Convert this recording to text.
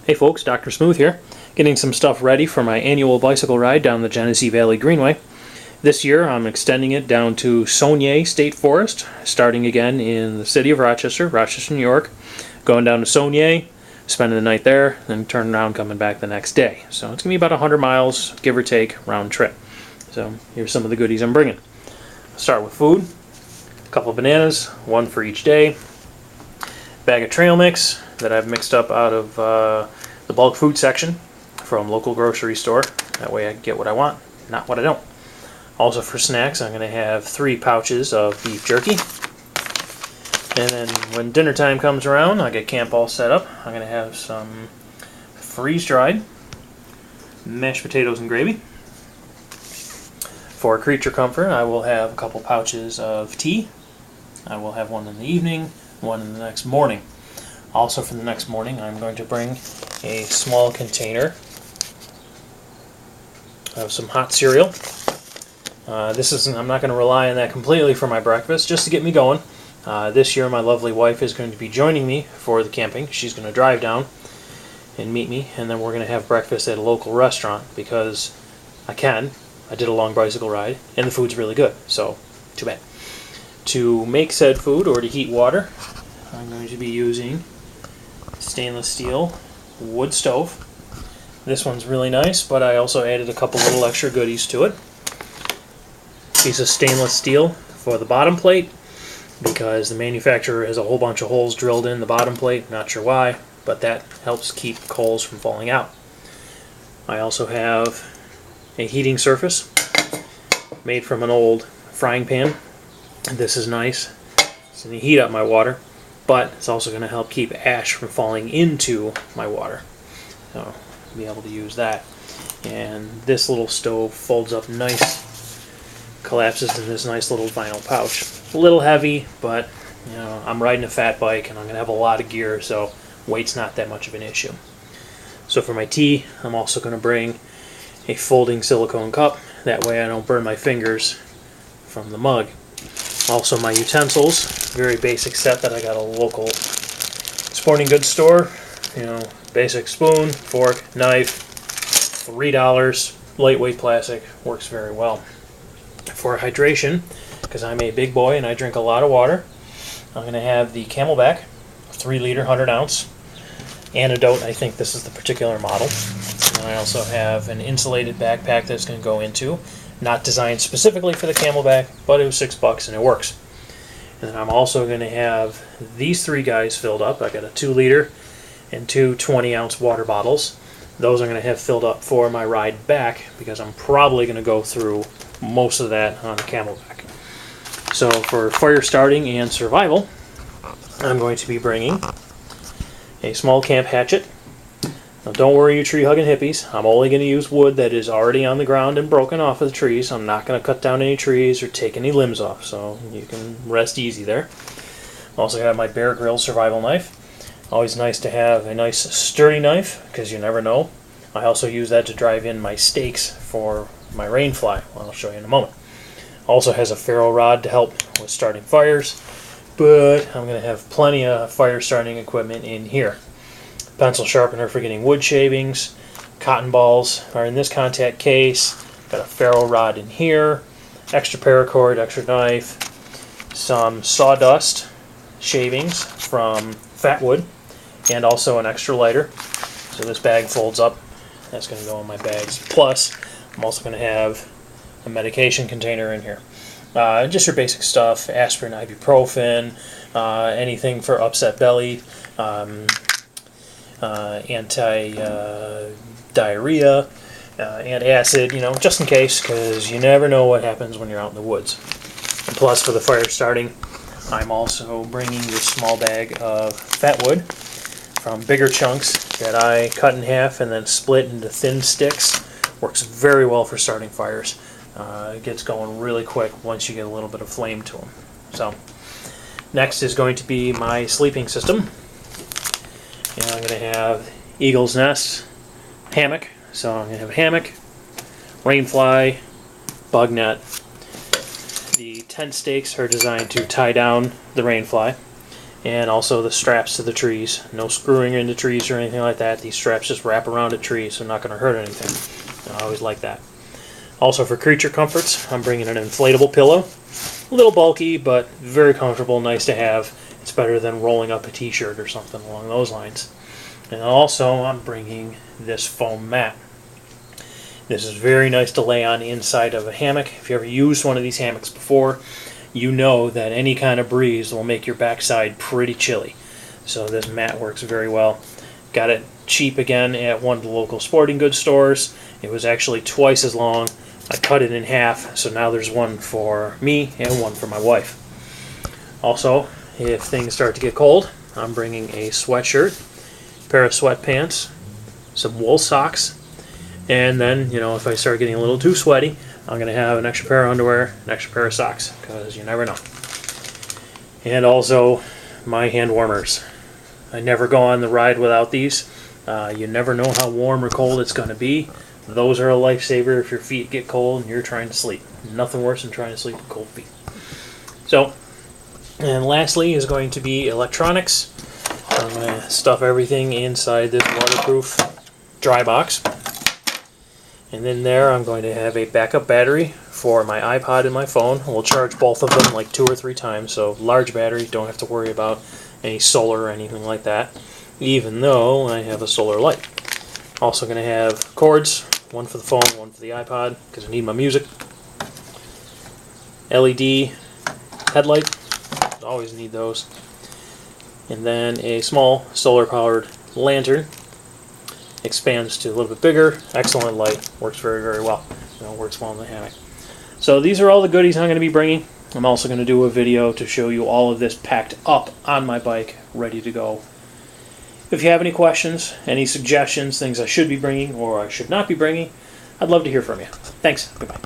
Hey folks, Dr. Smooth here, getting some stuff ready for my annual bicycle ride down the Genesee Valley Greenway. This year I'm extending it down to Sonyea State Forest, starting again in the city of Rochester, New York, going down to Sonyea, spending the night there, then turning around coming back the next day. So it's going to be about 100 miles, give or take, round trip. So here's some of the goodies I'm bringing. I'll start with food, a couple of bananas, one for each day, bag of trail mix that I've mixed up out of the bulk food section from local grocery store. That way I can get what I want, not what I don't. Also for snacks, I'm going to have 3 pouches of beef jerky. And then when dinner time comes around, I get camp all set up. I'm going to have some freeze-dried mashed potatoes and gravy. For creature comfort, I will have a couple pouches of tea. I will have one in the evening, one in the next morning. Also for the next morning, I'm going to bring a small container of some hot cereal. I'm not going to rely on that completely for my breakfast, just to get me going. This year my lovely wife is going to be joining me for the camping. She's going to drive down and meet me, and then we're going to have breakfast at a local restaurant because I did a long bicycle ride, and the food's really good, so too bad. To make said food, or to heat water, I'm going to be using stainless steel wood stove. This one's really nice, but I also added a couple little extra goodies to it. Piece of stainless steel for the bottom plate, because the manufacturer has a whole bunch of holes drilled in the bottom plate, not sure why, but that helps keep coals from falling out. I also have a heating surface made from an old frying pan. This is nice. It's going to heat up my water, but it's also going to help keep ash from falling into my water. So I'll be able to use that. And this little stove folds up nice, collapses in this nice little vinyl pouch. A little heavy, but you know, I'm riding a fat bike and I'm going to have a lot of gear, so weight's not that much of an issue. So for my tea, I'm also going to bring a folding silicone cup. That way I don't burn my fingers from the mug. Also my utensils, very basic set that I got at a local sporting goods store. You know, basic spoon, fork, knife, $3, lightweight plastic, works very well. For hydration, because I'm a big boy and I drink a lot of water, I'm going to have the Camelback 3-liter 100-ounce antidote. I think this is the particular model. And I also have an insulated backpack that's going to go into. Not designed specifically for the Camelback, but it was $6 and it works. And then I'm also going to have these 3 guys filled up. I got a 2-liter and 2 20-ounce water bottles. Those I'm going to have filled up for my ride back, because I'm probably going to go through most of that on the Camelback. So for fire starting and survival, I'm going to be bringing a small camp hatchet. Now don't worry, you tree-hugging hippies. I'm only going to use wood that is already on the ground and broken off of the trees. I'm not going to cut down any trees or take any limbs off, so you can rest easy there. I also have my Bear Grylls survival knife. Always nice to have a nice sturdy knife, because you never know. I also use that to drive in my stakes for my rainfly. I'll show you in a moment. Also has a ferro rod to help with starting fires, but I'm going to have plenty of fire starting equipment in here. Pencil sharpener for getting wood shavings, cotton balls are in this contact case, got a ferro rod in here, extra paracord, extra knife, some sawdust shavings from fat wood, and also an extra lighter. So this bag folds up, that's going to go in my bags. Plus, I'm also going to have a medication container in here. Just your basic stuff, aspirin, ibuprofen, anything for upset belly, anti-diarrhea, antacid, you know, just in case, because you never know what happens when you're out in the woods. And plus, for the fire starting, I'm also bringing this small bag of fat wood from Bigger Chunks that I cut in half and then split into thin sticks. Works very well for starting fires. It gets going really quick once you get a little bit of flame to them. So, next is going to be my sleeping system. And I'm going to have Eagle's Nest hammock. So I'm going to have a hammock, rainfly, bug net. The tent stakes are designed to tie down the rainfly. and also the straps to the trees. No screwing into trees or anything like that. These straps just wrap around a tree, so not going to hurt anything. I always like that. Also for creature comforts, I'm bringing an inflatable pillow. A little bulky, but very comfortable, nice to have. It's better than rolling up a t-shirt or something along those lines. And also I'm bringing this foam mat. This is very nice to lay on inside of a hammock. If you ever used one of these hammocks before, you know that any kind of breeze will make your backside pretty chilly. So this mat works very well. Got it cheap again at one of the local sporting goods stores. It was actually twice as long. I cut it in half, so now there's one for me and one for my wife. Also, if things start to get cold, I'm bringing a sweatshirt, a pair of sweatpants, some wool socks, and then, if I start getting a little too sweaty, I'm going to have an extra pair of underwear, an extra pair of socks, because you never know. And also, my hand warmers. I never go on the ride without these. You never know how warm or cold it's going to be. Those are a lifesaver if your feet get cold and you're trying to sleep. Nothing worse than trying to sleep with cold feet. So, and lastly is going to be electronics. I'm going to stuff everything inside this waterproof dry box. And in there I'm going to have a backup battery for my iPod and my phone. We'll charge both of them like 2 or 3 times, so large battery, don't have to worry about any solar or anything like that, even though I have a solar light. Also going to have cords, one for the phone, one for the iPod, because I need my music. LED headlight, always need those. And then a small solar powered lantern. Expands to a little bit bigger, excellent light, works very, very well. Works well in the hammock. So these are all the goodies I'm going to be bringing. I'm also going to do a video to show you all of this packed up on my bike, ready to go. If you have any questions, any suggestions, things I should be bringing or I should not be bringing, I'd love to hear from you. Thanks. Goodbye.